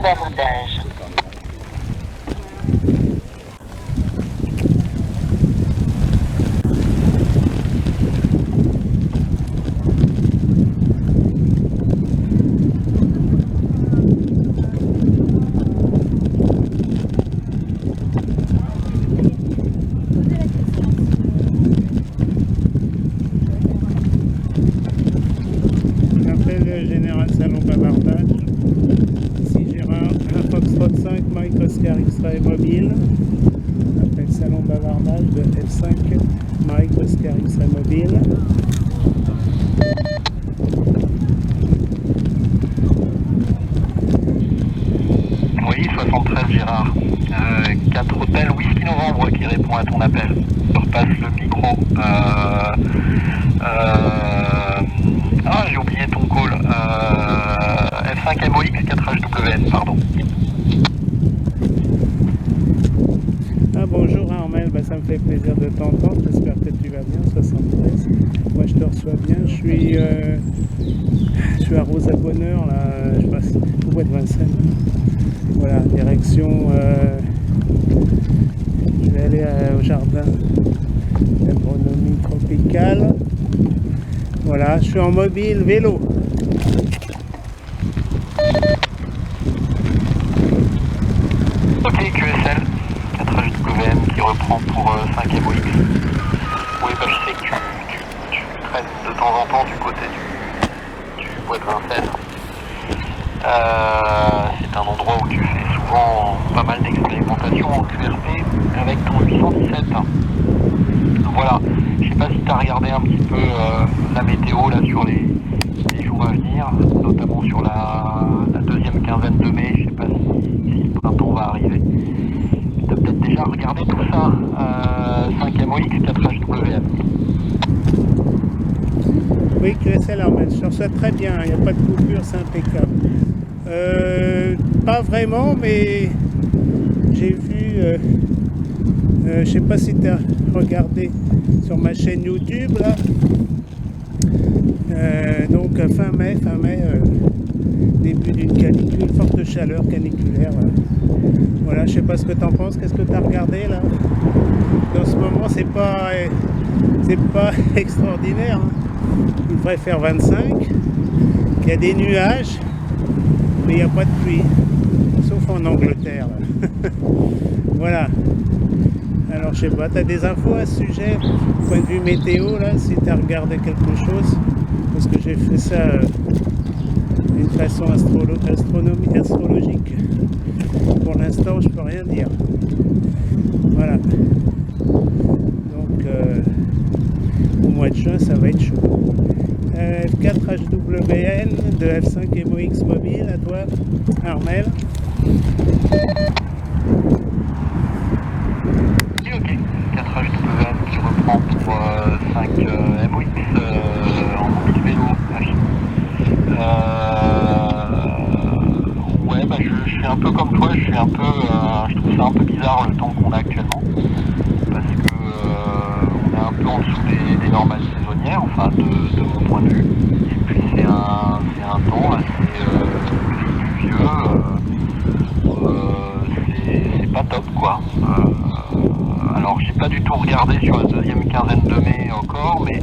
bavardage. Général Salon Bavardage, ici Gérard, Foxtrot 5, Mike Oscar X-Ray Mobile, appel Salon Bavardage de F5, Mike Oscar X-Ray Mobile. Oui, 73 Gérard, 4 hôtels Whisky Novembre qui répond à ton appel. Je repasse le micro. Ah, j'ai oublié ton call. F5 MOX 4HWN, pardon. Ah bonjour Armel, ça me fait plaisir de t'entendre, j'espère que tu vas bien, 73. Moi je te reçois bien, je suis à Rosa Bonheur, là, je passe au bois de Vincennes. Voilà, direction, je vais aller au jardin d'agronomie tropicale. Voilà, je suis en mobile vélo. Ok, QSL, 4HWN qui reprend pour 5 MOX. Oui, bah, je sais que tu traînes de temps en temps du côté du bois de Vincennes. C'est un endroit où tu fais souvent pas mal d'expérimentations en QRP avec ton 817. Donc voilà, je sais pas si tu as regardé un petit peu la météo là sur les jours à venir, notamment sur la deuxième quinzaine de mai, je sais pas si le printemps va arriver. Tu as peut-être déjà regardé tout ça, 5 MOX, 4HWM. Oui, QSL Armel, je reçois très bien, il n'y a pas de coupure, c'est impeccable. Pas vraiment, mais j'ai vu, je sais pas si tu as regardé sur ma chaîne YouTube là, donc fin mai, début d'une canicule, forte chaleur caniculaire. Voilà, je sais pas ce que tu en penses, qu'est-ce que tu as regardé là? En ce moment c'est pas extraordinaire, hein. Il devrait faire 25, il y a des nuages, mais il n'y a pas de pluie, sauf en Angleterre. Voilà. Alors je sais pas, tu as des infos à ce sujet, point de vue météo, là, si tu as regardé quelque chose, parce que j'ai fait ça d'une façon astrologique. Pour l'instant, je peux rien dire. Voilà. Donc, au mois de juin, ça va être chaud. F4HWN de F5 MOX mobile, à toi, Armel. Ok, 4HWN qui reprend pour 5 MOX en mobile vélo. Ouais, bah je suis un peu comme toi, je trouve ça un peu bizarre le temps qu'on a actuellement, parce que on est un peu en dessous des normales saisonnières, enfin de mon point de vue, et puis c'est un temps assez pluvieux, c'est pas top quoi. Alors j'ai pas du tout regardé sur la deuxième quinzaine de mai encore, mais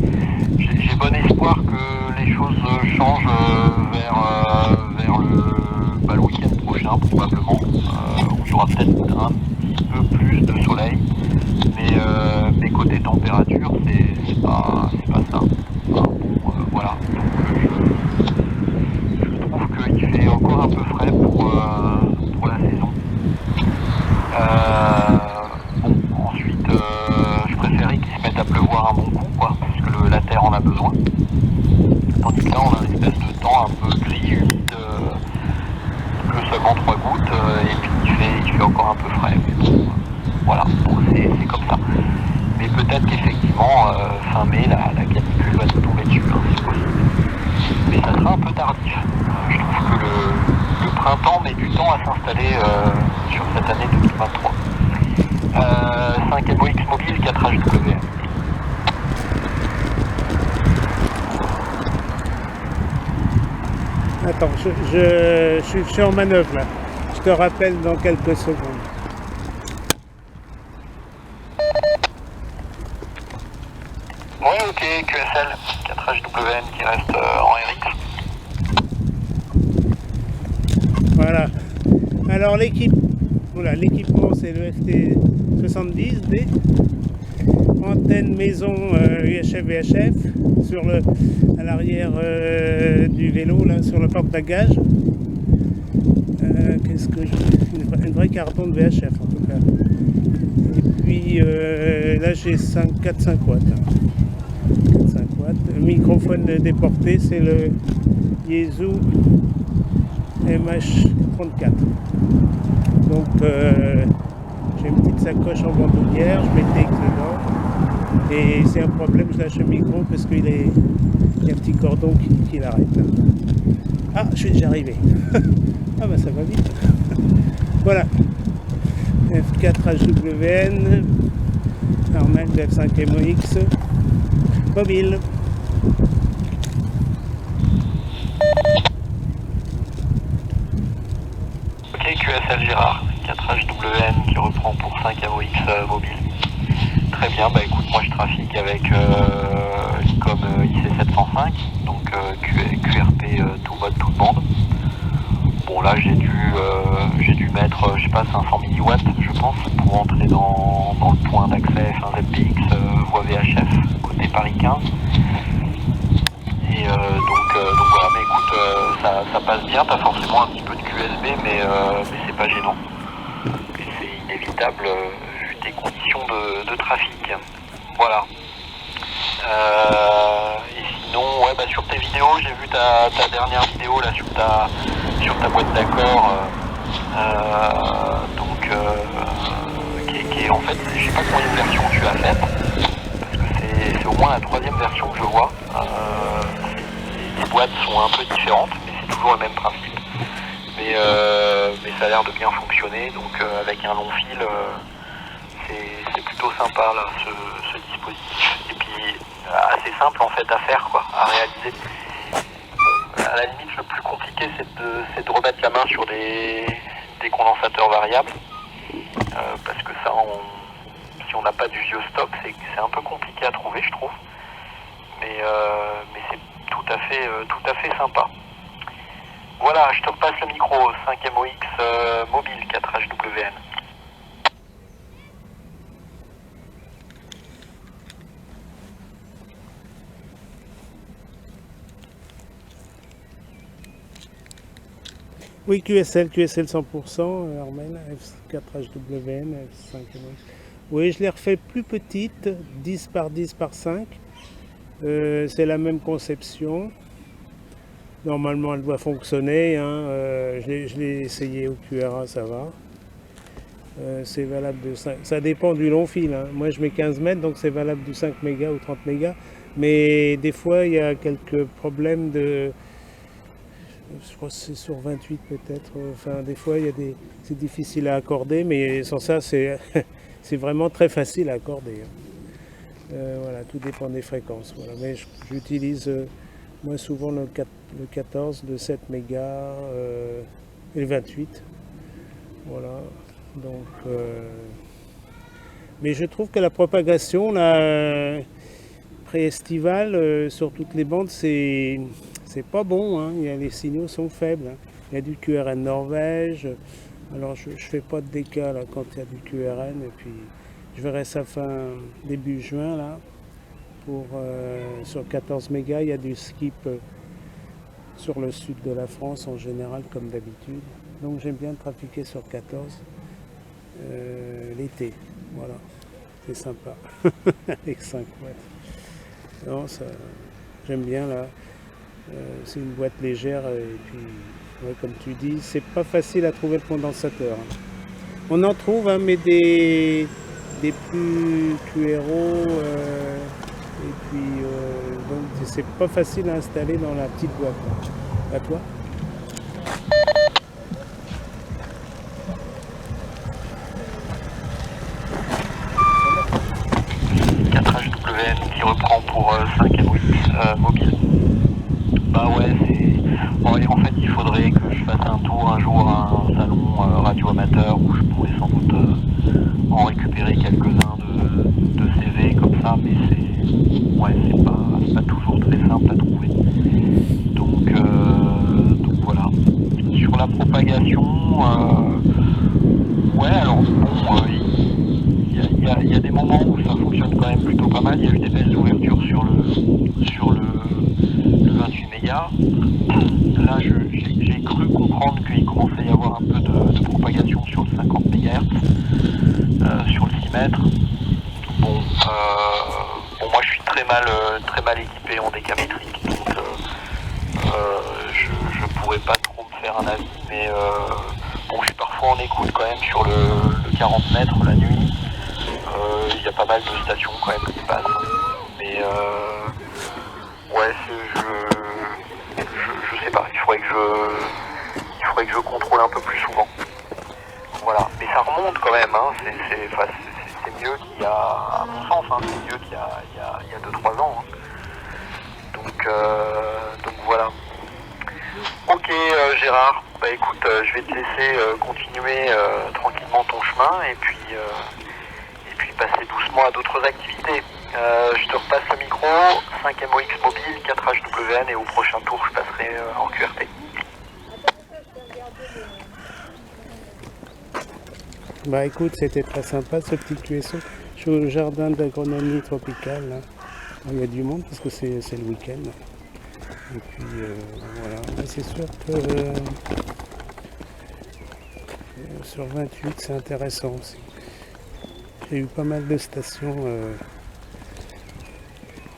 j'ai bon espoir que les choses changent vers le week-end prochain probablement, où il y aura peut-être un petit peu plus de soleil, mais côté température c'est pas ça. Enfin, bon, voilà, donc je trouve qu'il fait encore un peu frais pour la saison. Bon, ensuite, je préférais qu'ils se mettent à pleuvoir un bon coup, quoi, parce que la terre en a besoin. Tandis que là, on a une espèce de temps un peu gris, humide, que seulement 3 gouttes, et puis il fait encore un peu frais. Mais bon, voilà, bon, c'est comme ça. Mais peut-être qu'effectivement, fin mai, la canicule va nous tomber dessus, hein, c'est possible. Mais ça sera un peu tardif. Je trouve que le printemps met du temps à s'installer sur cette année 2023. 5 MOX mobile, 4HWN. Attends, je suis en manœuvre là. Je te rappelle dans quelques secondes. Oui, ok, QSL, 4HWN qui reste en RX. Voilà. Alors l'équipement c'est le FT70D. Antenne maison UHF VHF à l'arrière du vélo, là, sur le porte-bagages. Qu'est-ce que une vraie carton de VHF en tout cas. Et puis là j'ai 4-5 watts. 4-5 watts. Le microphone déporté c'est le Yaesu MH34. Donc j'ai une petite sacoche en bandoulière, je mets le TX dedans. Et c'est un problème, je lâche le micro parce qu'il y a un petit cordon qui l'arrête. Ah, je suis déjà arrivé. Ah bah ça va vite. Voilà. F4HWN, Armel F5MOX, mobile. Ok, QSL Gérard, 4HWN qui reprend pour 5MOX mobile. Très bien, bah écoute, moi je trafique avec l'ICOM IC705, donc QRP tout mode, toute bande. Bon là j'ai dû mettre, je sais pas, 500 milliwatts je pense, pour entrer dans le point d'accès F1 ZPX voie VHF côté Paris 15. Et donc voilà, mais écoute, ça passe bien, t'as forcément un petit peu de QSB, mais c'est pas gênant. Et c'est inévitable vu tes conditions de trafic. Voilà. Et sinon, ouais, bah, sur tes vidéos, j'ai vu ta dernière vidéo là sur ta boîte d'accord, qui est en fait, je sais pas combien de versions tu as faites, parce que c'est au moins la 3e version que je vois. Les boîtes sont un peu différentes, mais c'est toujours le même principe. Mais ça a l'air de bien fonctionner, donc avec un long fil, c'est plutôt sympa là, ce dispositif. Et puis assez simple en fait à faire, quoi, à réaliser. À la limite, le plus compliqué, c'est de remettre la main sur des condensateurs variables, parce que ça, si on n'a pas du vieux stock, c'est un peu compliqué à trouver, je trouve. Mais c'est tout à fait sympa. Voilà, je te repasse le micro, 5MOX mobile 4HWN. Oui, QSL 100%, Armel, F4HWN, F5MOX. Oui, je l'ai refait plus petite, 10 par 10 par 5. C'est la même conception. Normalement, elle doit fonctionner. Hein. Je l'ai essayé au QRA, ça va. C'est valable de 5. Ça dépend du long fil. Hein. Moi, je mets 15 mètres, donc c'est valable du 5 mégas ou 30 mégas. Mais des fois, il y a quelques problèmes de... Je crois que c'est sur 28 peut-être. Enfin, des fois, c'est difficile à accorder, mais sans ça, c'est vraiment très facile à accorder. Voilà, tout dépend des fréquences. Voilà. Mais j'utilise moi souvent le 14 de 7 mégas et le 28. Voilà. Donc, mais je trouve que la propagation là, pré-estivale sur toutes les bandes, c'est pas bon. Hein. Les signaux sont faibles. Hein. Il y a du QRN Norvège. Alors je fais pas de décal là, quand il y a du QRN. Et puis je verrai ça début juin là. Sur 14 mégas, il y a du skip sur le sud de la France en général comme d'habitude. Donc j'aime bien trafiquer sur 14 l'été. Voilà, c'est sympa avec 5 watts. Non, j'aime bien là. C'est une boîte légère et puis ouais, comme tu dis, c'est pas facile à trouver le condensateur. Hein. On en trouve, hein, mais des plus QRO. Et puis, donc, c'est pas facile à installer dans la petite boîte. À toi. HWN qui reprend pour 5MOX mobile. Bah ouais, en fait, il faudrait que je fasse un tour un jour à un salon radio-amateur où je pourrais sans doute en récupérer quelques-uns de CV comme ça, mais c'est pas toujours très simple à trouver. Donc voilà. Sur la propagation, ouais, alors bon, il y a des moments où ça fonctionne quand même plutôt pas mal. Il y a eu des belles ouvertures sur le 28 mégas. Là, j'ai cru comprendre qu'il commençait à y avoir un peu de propagation sur le 50 MHz, sur le 6 mètres. Bon, moi je suis très mal équipé en décamétrique, donc je pourrais pas trop me faire un avis, mais bon, je suis parfois en écoute quand même sur le 40 mètres la nuit. Il y a pas mal de stations quand même qui passent, mais ouais, je sais pas, il faudrait que je contrôle un peu plus souvent. Voilà, mais ça remonte quand même, hein. C'est mieux qu'il y a, à mon sens, hein, c'est mieux qu'il y a 2-3 ans. Hein. Donc voilà. Ok Gérard, bah écoute, je vais te laisser continuer tranquillement ton chemin et puis passer doucement à d'autres activités. Je te repasse le micro, 5MOX mobile, 4HWN et au prochain tour je passerai en QRT. Bah écoute, c'était très sympa ce petit QSO. Je suis au jardin d'agronomie tropicale. Là. Il y a du monde parce que c'est le week-end. Et puis voilà, mais c'est sûr que sur 28 c'est intéressant aussi. J'ai eu pas mal de stations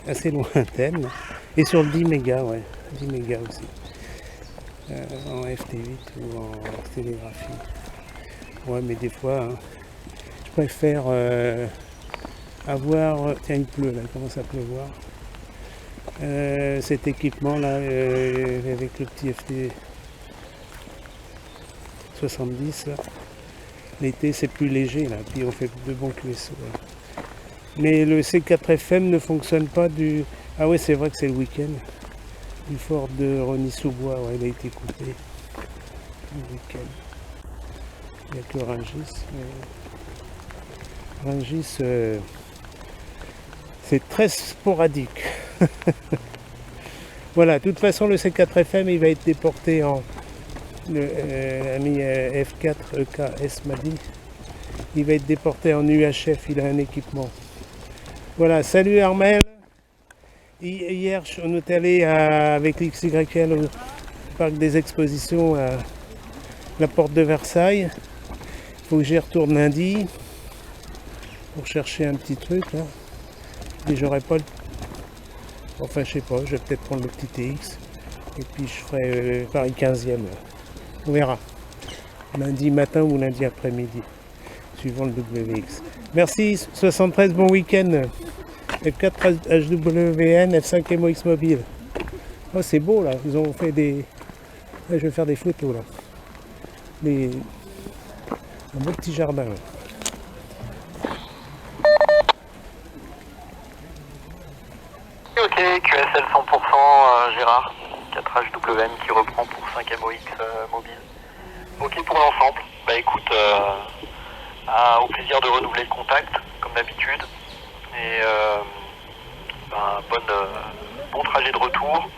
assez lointaines. Et sur le 10 mégas, ouais, 10 mégas aussi. En FT8 ou en télégraphie. Ouais, mais des fois, hein, je préfère avoir... Tiens, il pleut là, il commence à pleuvoir. Cet équipement là, avec le petit FT 70 là. L'été c'est plus léger là, puis on fait de bons QSO. Là. Mais le C4FM ne fonctionne pas du... Ah ouais, c'est vrai que c'est le week-end. Du fort de Rony-sous-Bois, ouais, il a été coupé. Le week-end. Il n'y a que Rungis. Rungis, c'est très sporadique. Voilà, de toute façon, le C4FM, il va être déporté en... L'ami F4 EKS m'a dit. Il va être déporté en UHF, il a un équipement. Voilà, salut Armel. Hier, on est allé avec l'XYL au parc des expositions à la porte de Versailles. Il faut que j'y retourne lundi pour chercher un petit truc là. Mais j'aurai pas le... Enfin je sais pas, je vais peut-être prendre le petit TX et puis je ferai Paris 15e. On verra. Lundi matin ou lundi après-midi, suivant le WX. Merci 73, bon week-end. F4 HWN, F5MOX mobile. Oh c'est beau là, ils ont fait des... Là, je vais faire des photos là. Un beau petit jardin. Là. Ok, QSL 100% Gérard, 4HWN qui reprend pour 5MOX mobile. Ok pour l'ensemble. Bah écoute, au plaisir de renouveler le contact, comme d'habitude. Et bon trajet de retour.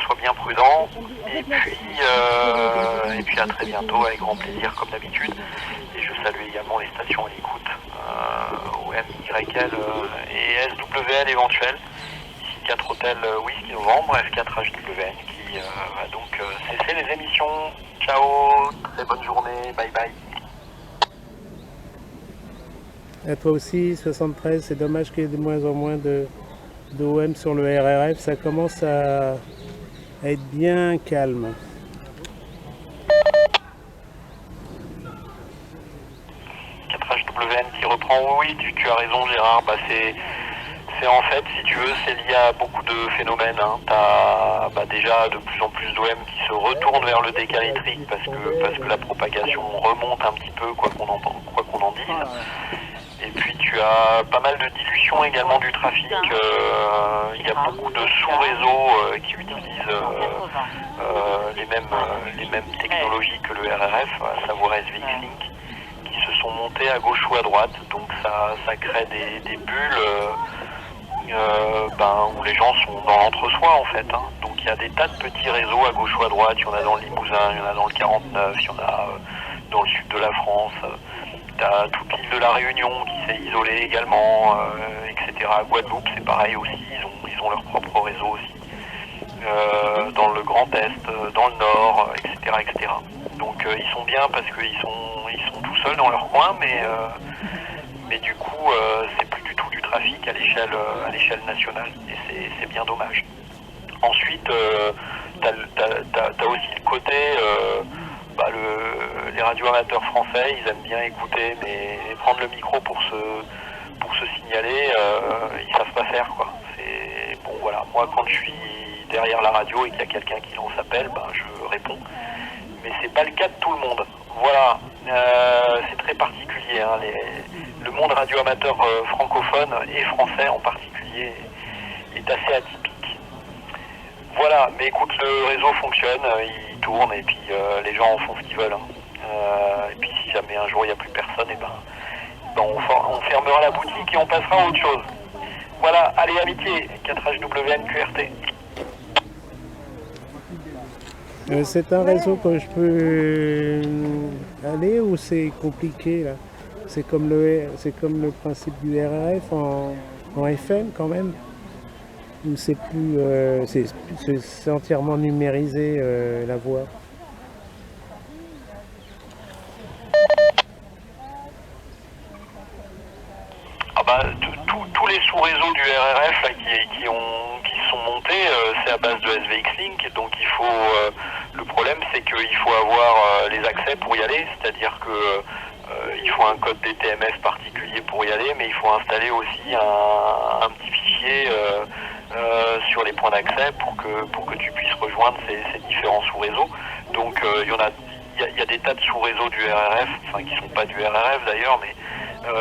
Sois bien prudent. Et puis à très bientôt avec grand plaisir comme d'habitude. Et je salue également les stations à l'écoute, OM, YL et SWL éventuelles. Ici 4 hôtels Whisky Novembre, F4 HWN qui va donc cesser les émissions. Ciao, très bonne journée, bye bye. À toi aussi, 73, c'est dommage qu'il y ait de moins en moins d'OM sur le RRF, ça commence à être bien calme. HWN qui reprend, oui, tu as raison Gérard, bah c'est en fait, si tu veux, c'est lié à beaucoup de phénomènes. Hein. Tu as déjà de plus en plus d'OM qui se retournent vers le décalétrique parce que la propagation remonte un petit peu, quoi qu'on en dise. Et puis tu as pas mal de dilution gestion également du trafic. Il y a beaucoup de sous-réseaux qui utilisent les mêmes technologies que le RRF, à savoir SVX Link, qui se sont montés à gauche ou à droite. Donc ça crée des bulles où les gens sont dans l'entre-soi en fait. Hein. Donc il y a des tas de petits réseaux à gauche ou à droite. Il y en a dans le Limousin, il y en a dans le 49, il y en a dans le sud de la France. T'as toute l'île de la Réunion qui s'est isolée également, etc. À Guadeloupe, c'est pareil aussi, ils ont leur propre réseau aussi. Dans le Grand Est, dans le Nord, etc. etc. Donc ils sont bien parce qu'ils sont tout seuls dans leur coin, mais du coup, c'est plus du tout du trafic à l'échelle nationale, et c'est bien dommage. Ensuite, t'as aussi le côté... les radioamateurs français, ils aiment bien écouter, mais prendre le micro pour se signaler, ils savent pas faire quoi. C'est bon voilà. Moi, quand je suis derrière la radio et qu'il y a quelqu'un qui lance appel, je réponds. Mais c'est pas le cas de tout le monde. Voilà, c'est très particulier. Hein. Le monde radioamateur francophone et français en particulier est assez atypique. Voilà, mais écoute, le réseau fonctionne, il tourne et puis les gens en font ce qu'ils veulent. Hein. Et puis si jamais un jour il n'y a plus personne, on fermera la boutique et on passera à autre chose. Voilà, allez amitié, 4HWN QRT. C'est un réseau que je peux aller ou c'est compliqué là? C'est comme le principe du RRF en FM quand même? Ou c'est plus c'est entièrement numérisé la voix? Tous les sous-réseaux du RRF là, qui sont montés, c'est à base de SVX Link, donc le problème c'est qu'il faut avoir les accès pour y aller, c'est-à-dire que il faut un code DTMF particulier pour y aller, mais il faut installer aussi un petit fichier sur les points d'accès pour que tu puisses rejoindre ces différents sous-réseaux. Donc il y a des tas de sous-réseaux du RRF, enfin qui sont pas du RRF d'ailleurs, mais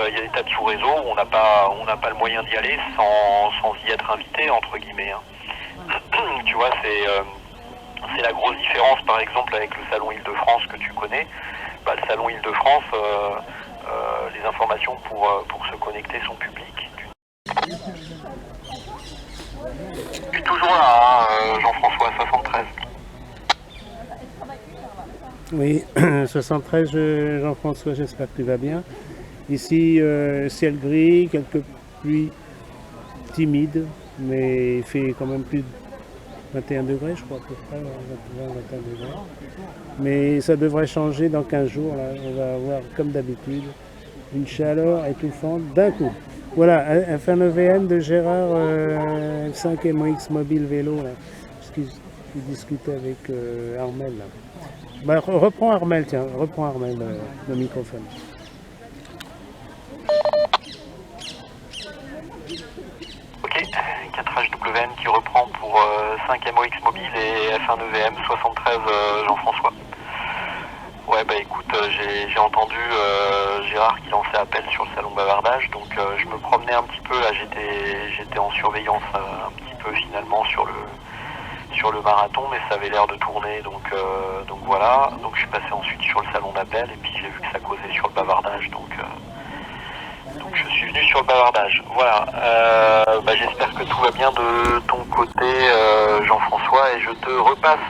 il y a des tas de sous-réseaux où on n'a pas le moyen d'y aller sans y être invité, entre guillemets. Hein. Tu vois, c'est la grosse différence, par exemple, avec le Salon Île-de-France que tu connais. Le Salon Île-de-France, les informations pour se connecter sont publiques. Je suis toujours là, hein, Jean-François, 73. Oui, 73, Jean-François, j'espère que tu vas bien. Ici, ciel gris, quelques pluies timides, mais il fait quand même plus de 21 degrés, je crois, à peu près, 21 degrés. Mais ça devrait changer dans 15 jours, là. On va avoir, comme d'habitude, une chaleur étouffante d'un coup. Voilà, F1EVM de Gérard, F5 MOX mobile vélo, là, parce qu'il discutait avec Armel, là. Reprends Armel, tiens, le microphone. Ok, 4HWN qui reprend pour 5 MOX mobile et F1EVM 73 Jean-François. Ouais, écoute, j'ai entendu Gérard qui lançait appel sur le salon bavardage, donc je me promenais un petit peu, là j'étais en surveillance un petit peu finalement sur le marathon, mais ça avait l'air de tourner, donc voilà. Donc je suis passé ensuite sur le salon d'appel et puis j'ai vu que ça causait sur le bavardage, donc je suis venu sur le bavardage. Voilà, j'espère que tout va bien de ton côté Jean-François, et je te repasse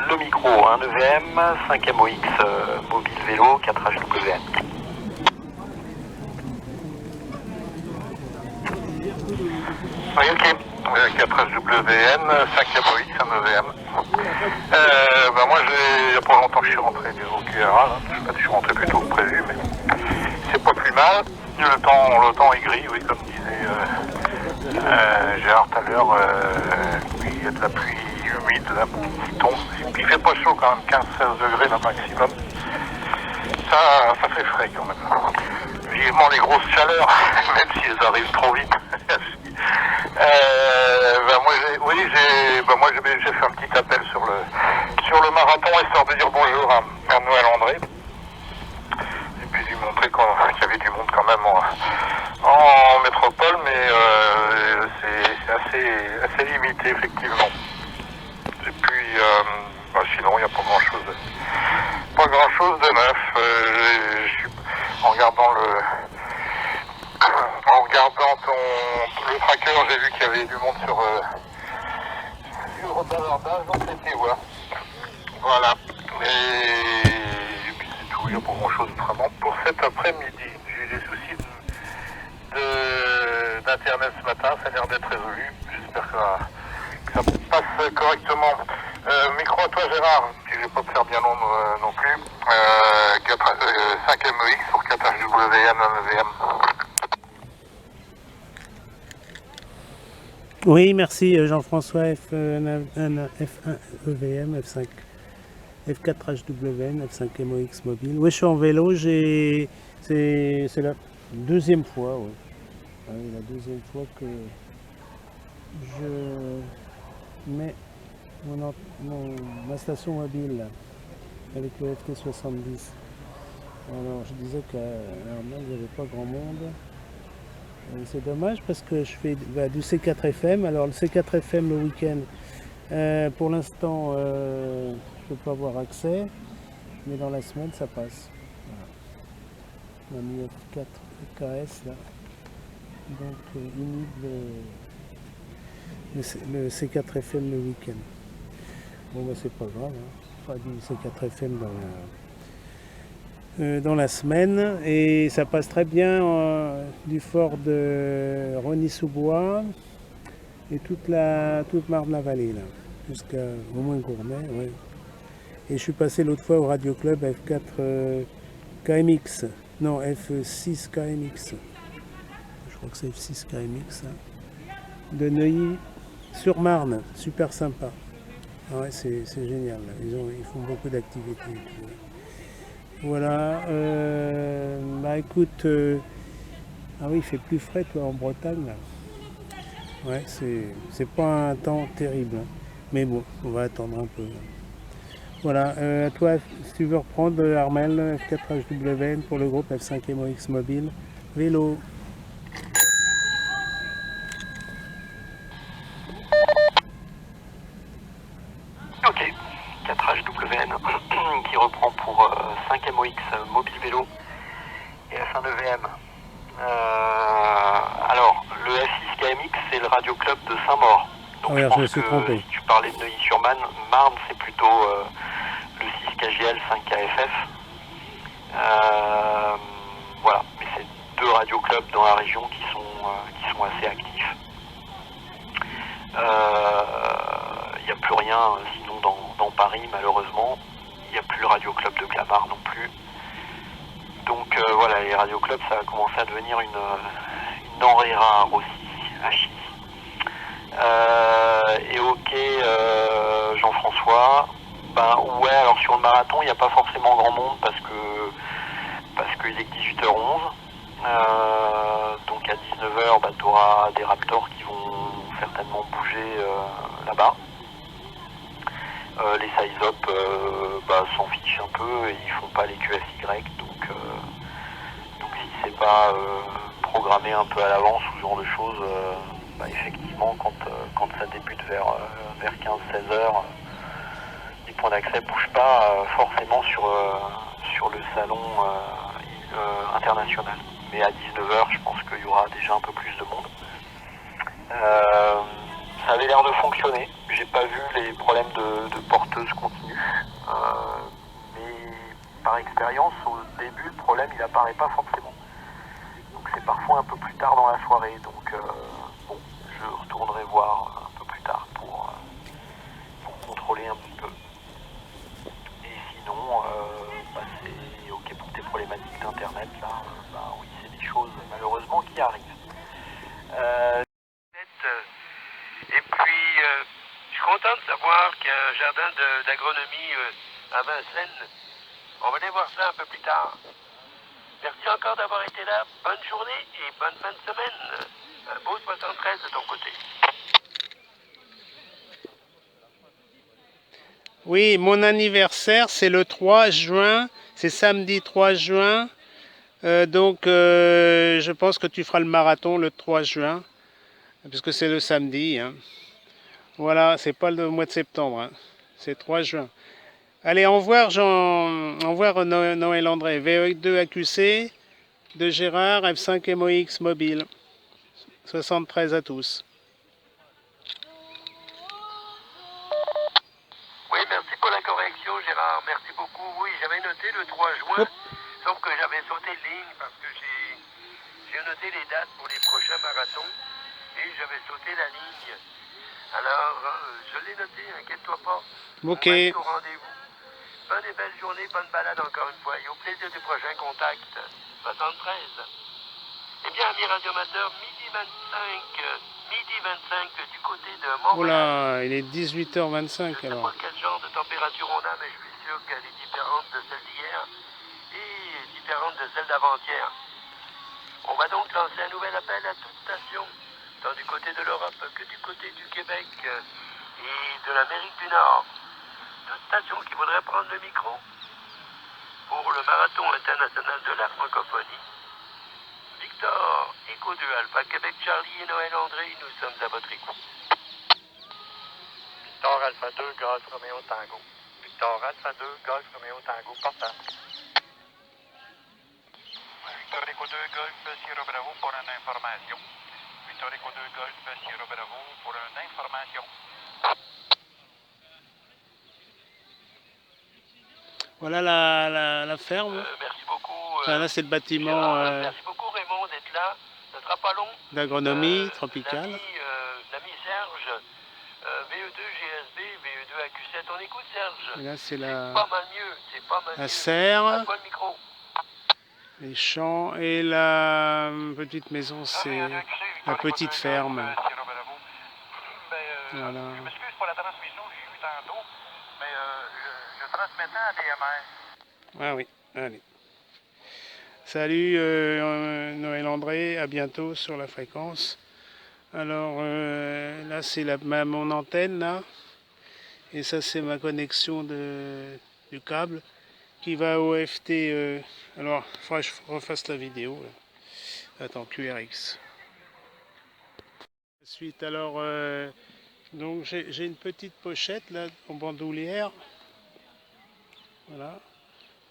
le micro, un EVM, 5 MOX mobile vélo, 4HWN. Oui, ok. 4HWN, 5 MOX, un EVM. Moi, il n'y a pas longtemps que je suis rentré au QRA. Je suis rentré plus tôt que prévu, mais c'est pas plus mal. Le temps est gris, oui, comme disait Gérard tout à l'heure. Il y a de la pluie humide là, qui tombe. Et puis il fait pas chaud quand même, 15-16 degrés le maximum. Ça fait frais quand même. Vivement les grosses chaleurs, même si elles arrivent trop vite. Moi j'ai fait un petit appel sur le marathon, histoire de dire bonjour à Noël André. Et puis lui montrer qu'il y avait du monde quand même en métropole. monopole, mais c'est assez limité, effectivement. Et puis, sinon, il n'y a pas grand-chose de neuf. En regardant le tracker, j'ai vu qu'il y avait du monde sur Rotterdam, donc c'était ouais. Voilà. Et puis c'est tout, il n'y a pas grand-chose vraiment pour cet après-midi. J'ai eu des soucis d'internet ce matin, ça a l'air d'être résolu. J'espère que ça passe correctement. Micro à toi Gérard, puis je vais pas te faire bien long non plus. 5 MEX sur 4 HWN, 1 EVM. Oui, merci Jean-François F1 EVM, F5, F4 HWN, F5 MOX mobile. Oui, je suis en vélo, c'est la deuxième fois, ouais. La deuxième fois que je mets ma station mobile là, avec le FT70. Alors je disais qu'à Armand, il n'y avait pas grand monde. C'est dommage parce que je fais du C4 FM. Alors le C4 FM le week-end, pour l'instant, je ne peux pas avoir accès, mais dans la semaine ça passe. Voilà. On a mis F4 KS là, donc inhibe le C4 FM le week-end. Bon bah c'est pas grave, hein. Pas du C4 FM dans la semaine, et ça passe très bien du fort de Rosny-sous-Bois et toute Marne-la-Vallée là, jusqu'à au moins Gournay, ouais. Et je suis passé l'autre fois au Radio Club F4 KMX, non F6 KMX, je crois que c'est F6 KMX, hein, de Neuilly-sur-Marne, super sympa. Ah ouais, c'est génial, ils font beaucoup d'activités. Voilà, bah écoute, ah oui, il fait plus frais toi en Bretagne là. Ouais, c'est pas un temps terrible, hein. Mais bon, on va attendre un peu. Voilà, toi, si tu veux reprendre Armel, F4 HWN pour le groupe F5 MOX mobile, vélo. Ok, 4HWN qui reprend pour 5 MOX mobile vélo et F1 EVM. Alors, le F6 KMX, c'est le Radio Club de Saint-Maur. Donc ouais, je pense me suis que trompé. si tu parlais de Neuilly-sur-Marne, c'est plutôt le 6 KGL, 5 KFF. Voilà, mais c'est deux radio clubs dans la région qui sont assez actifs. Il n'y a plus rien sinon dans Paris, malheureusement. Il n'y a plus le radio club de Clamart non plus. Donc voilà, les radio clubs, ça a commencé à devenir une denrée rare aussi, à Chine. Et ok, Jean-François, ben ouais, alors sur le marathon, il n'y a pas forcément grand monde parce qu'il est que 18h11. Donc à 19h, tu auras des Raptors qui vont certainement bouger là-bas. Les size up s'en fichent un peu et ils font pas les QSY, donc si c'est pas programmé un peu à l'avance ou ce genre de choses, effectivement quand ça débute vers 15-16 heures, les points d'accès bougent pas forcément sur le salon international. Mais à 19h, je pense qu'il y aura déjà un peu plus de monde. Ça avait l'air de fonctionner. J'ai pas vu les problèmes de porteuse continue. Mais par expérience, au début, le problème il apparaît pas forcément. Donc c'est parfois un peu plus tard dans la soirée. Donc je retournerai voir un peu plus tard pour contrôler un petit peu. Et sinon, c'est ok pour tes problématiques d'internet là. Oui, c'est des choses malheureusement qui arrivent. Et puis, je suis content de savoir qu'il y a un jardin d'agronomie à Vincennes. On va aller voir ça un peu plus tard. Merci encore d'avoir été là. Bonne journée et bonne fin de semaine. Un beau 73 de ton côté. Oui, mon anniversaire, c'est le 3 juin. C'est samedi 3 juin Je pense que tu feras le marathon le 3 juin, puisque c'est le samedi. Hein. Voilà, c'est pas le mois de septembre, hein. C'est 3 juin. Allez, au revoir, Noël André. VE2 AQC de Gérard, F5 MOX mobile. 73 à tous. Oui, merci pour la correction, Gérard. Merci beaucoup. Oui, j'avais noté le 3 juin, Hop. sauf que j'avais sauté de ligne parce que j'ai noté les dates pour les prochains marathons et j'avais sauté la ligne. Alors, je l'ai noté, inquiète-toi pas. Ok. On va être au rendez-vous. Bonne et belle journée, bonne balade encore une fois et au plaisir du prochain contact. 73. Eh bien, amis radioamateurs, midi 25 du côté de Montréal. Oula, il est 18h25 Je ne sais alors. pas quel genre de température on a, mais je suis sûr qu'elle est différente de celle d'hier et différente de celle d'avant-hier. On va donc lancer un nouvel appel à toute station, tant du côté de l'Europe que du côté du Québec et de l'Amérique du Nord. Toute station qui voudrait prendre le micro pour le marathon international de la francophonie. Victor, Echo 2, Alpha Québec Charlie et Noël André, nous sommes à votre écoute. Victor Alpha 2, Golf Romeo Tango. Victor Alpha 2, Golf Romeo Tango, portable. Victor Echo 2, Golf Sierra Bravo pour une information. Victor Echo 2, Golf Sierra Bravo pour une information. Voilà la ferme. Merci beaucoup. Enfin, là, c'est le bâtiment Merci beaucoup Raymond d'être là. Ça ne sera pas long. d'agronomie tropicale. L'ami Serge, VE2 GSB, VE2 AQ7. On écoute Serge. Et là, c'est Pas mal mieux. C'est pas mal la mieux. serre, À toi le micro. les champs et la petite maison, c'est la petite ferme. Voilà. Je m'excuse pour la transmission que j'ai eu tantôt, mais je transmettais à DMR. Ah oui, allez. Salut Noël André, à bientôt sur la fréquence. Alors là c'est mon antenne là, et ça c'est ma connexion du câble qui va au FT. Alors il faudra que je refasse la vidéo. Là. Attends, QRX. Ensuite alors donc j'ai une petite pochette là en bandoulière. Voilà.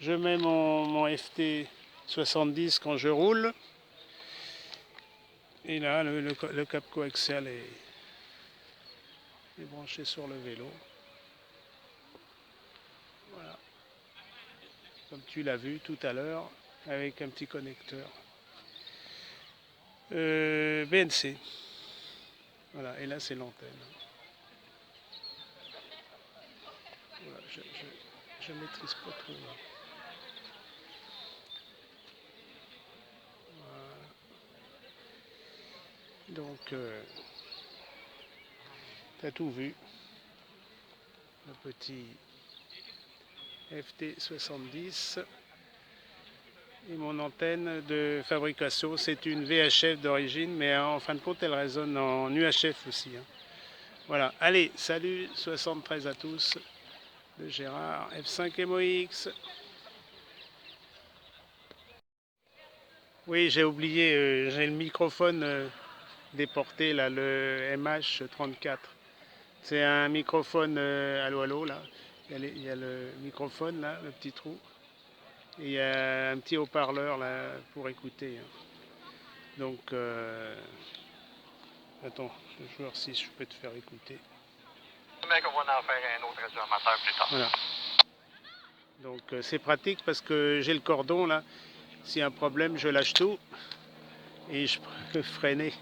Je mets mon FT 70 quand je roule. Et là, le cap coaxial est branché sur le vélo. Voilà. Comme tu l'as vu tout à l'heure, avec un petit connecteur. BNC. Voilà, et là c'est l'antenne. Voilà, je maîtrise pas trop. Là. Donc, tu as tout vu. Le petit FT70. Et mon antenne de fabrication, c'est une VHF d'origine, mais en fin de compte, elle résonne en UHF aussi. Hein. Voilà. Allez, salut, 73 à tous, de Gérard, F5 MOX. Oui, j'ai oublié, j'ai le microphone déporté là, le MH34. C'est un microphone allô allô là. Il y a le microphone là, le petit trou. Et il y a un petit haut-parleur là pour écouter. Donc attends, je vais voir si je peux te faire écouter. Mais qu'on va en faire un autre radioamateur plus tard. Voilà. Donc c'est pratique parce que j'ai le cordon là. S'il y a un problème, je lâche tout et je peux freiner.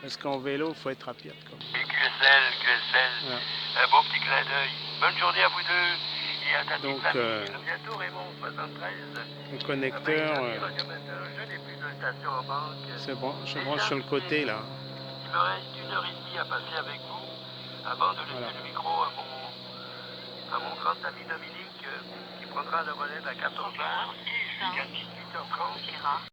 Parce qu'en vélo, il faut être rapide. QSL. Voilà. Un beau petit clin d'œil. Bonne journée à vous deux. Et à ta Donc, à bientôt Raymond, 73. Le connecteur, Je n'ai plus de station en banque. c'est bon, je branche sur le côté là. Il me reste 1h30 à passer avec vous avant de laisser le micro à mon grand ami Dominique qui prendra le relais à 14h jusqu'à 18h30.